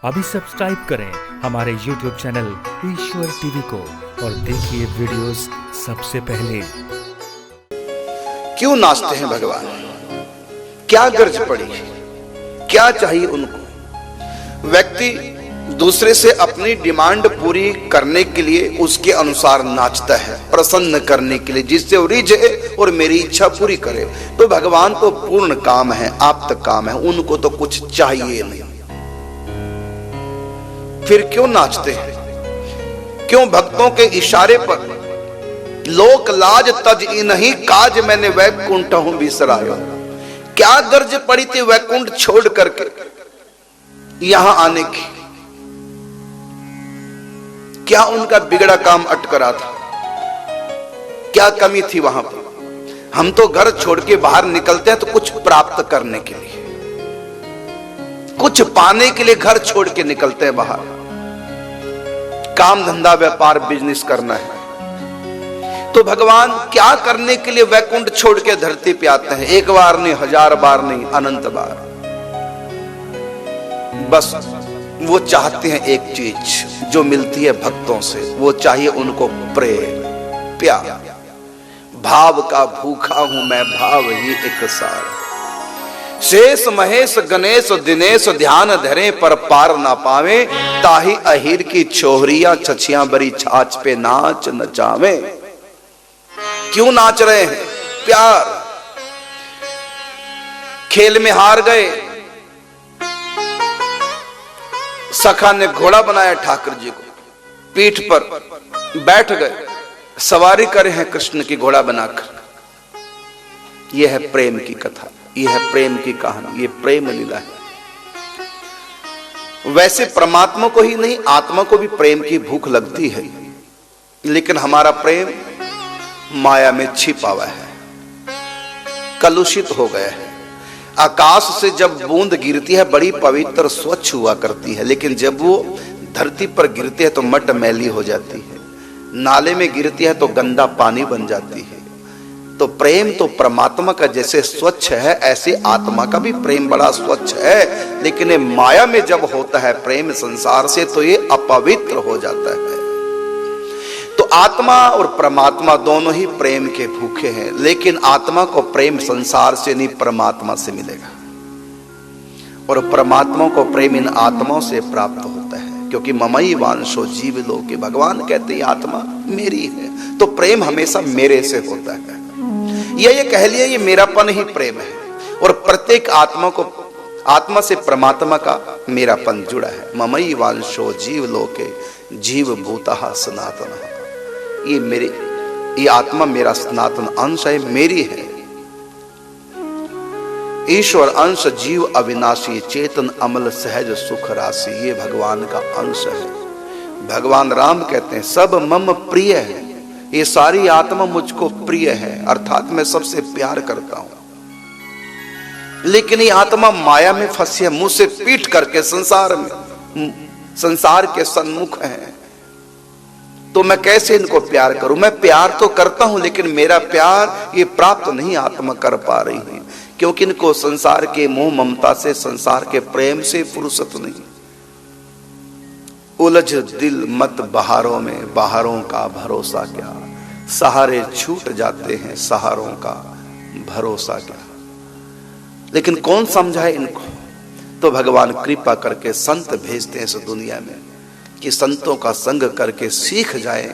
अभी सब्सक्राइब करें हमारे YouTube चैनल ईश्वर टीवी को और देखिए वीडियोस सबसे पहले। क्यों नाचते हैं भगवान? क्या गर्ज पड़ी? क्या चाहिए उनको? व्यक्ति दूसरे से अपनी डिमांड पूरी करने के लिए उसके अनुसार नाचता है, प्रसन्न करने के लिए, जिससे वो रिझे और मेरी इच्छा पूरी करे। तो भगवान तो पूर्ण काम है, आप्त काम है, उनको तो कुछ चाहिए नहीं। फिर क्यों नाचते हैं? क्यों भक्तों के इशारे पर लोक लाज तज नहीं काज मैंने वैकुंठ हूं बिसरायो। क्या गर्ज पड़ी थी वैकुंठ छोड़ करके यहां आने की? क्या उनका बिगड़ा काम अटक रहा था? क्या कमी थी वहां पर? हम तो घर छोड़ के बाहर निकलते हैं तो कुछ प्राप्त करने के लिए, कुछ पाने के लिए घर छोड़ के निकलते हैं बाहर। काम धंधा व्यापार बिजनेस करना है तो भगवान क्या करने के लिए वैकुंठ छोड़ के धरती पे आते हैं? एक बार नहीं, हजार बार नहीं, अनंत बार। बस वो चाहते हैं एक चीज जो मिलती है भक्तों से, वो चाहिए उनको प्रेम, प्यार। भाव का भूखा हूं मैं, भाव ही एक सार। शेष महेश गणेश दिनेश ध्यान धरे पर पार ना पावे। ताही अहिर की छोहरिया छछियां बरी छाछ पे नाच नचावे। क्यों नाच रहे हैं? प्यार। खेल में हार गए, सखा ने घोड़ा बनाया ठाकुर जी को, पीठ पर बैठ गए, सवारी करे हैं कृष्ण की घोड़ा बनाकर। यह है प्रेम की कथा, यह है प्रेम की कहानी, यह प्रेम लीला है। वैसे परमात्मा को ही नहीं, आत्मा को भी प्रेम की भूख लगती है, लेकिन हमारा प्रेम माया में छिपा हुआ है, कलुषित हो गया है। आकाश से जब बूंद गिरती है बड़ी पवित्र स्वच्छ हुआ करती है, लेकिन जब वो धरती पर गिरती है तो मट मैली हो जाती है। नाले में गिरती है तो गंदा पानी बन जाती है। तो प्रेम तो परमात्मा का जैसे स्वच्छ है, ऐसे आत्मा का भी प्रेम बड़ा स्वच्छ है, लेकिन ये माया में जब होता है प्रेम संसार से तो ये अपवित्र हो जाता है। तो आत्मा और परमात्मा दोनों ही प्रेम के भूखे हैं, लेकिन आत्मा को प्रेम संसार से नहीं परमात्मा से मिलेगा, और परमात्मा को प्रेम इन आत्माओं से प्राप्त होता है, क्योंकि ममई वांशो जीव लोके। भगवान कहते हैं आत्मा मेरी है, तो प्रेम हमेशा मेरे से होता है। ये कह लिया, ये मेरापन ही प्रेम है, और प्रत्येक आत्मा को आत्मा से परमात्मा का मेरापन जुड़ा है। ममई वांशो जीव लोके जीव भूतः सनातन। ये मेरे, ये आत्मा मेरा सनातन अंश है, मेरी है। ईश्वर अंश जीव अविनाशी चेतन अमल सहज सुख राशि, ये भगवान का अंश है। भगवान राम कहते हैं सब मम प्रिय है, ये सारी आत्मा मुझको प्रिय है, अर्थात मैं सबसे प्यार करता हूं। लेकिन ये आत्मा माया में फंसी है, मुंह से पीट करके संसार में, संसार के सन्मुख है। तो मैं कैसे इनको प्यार करूं? मैं प्यार तो करता हूं, लेकिन मेरा प्यार ये प्राप्त नहीं आत्मा कर पा रही है, क्योंकि इनको संसार के मोह ममता से, संसार के प्रेम से फुर्सत नहीं। उलझ दिल मत बहारों में, बहारों का भरोसा क्या। सहारे छूट जाते हैं, सहारों का भरोसा क्या। लेकिन कौन समझाए इनको? तो भगवान कृपा करके संत भेजते हैं इस दुनिया में कि संतों का संग करके सीख जाएं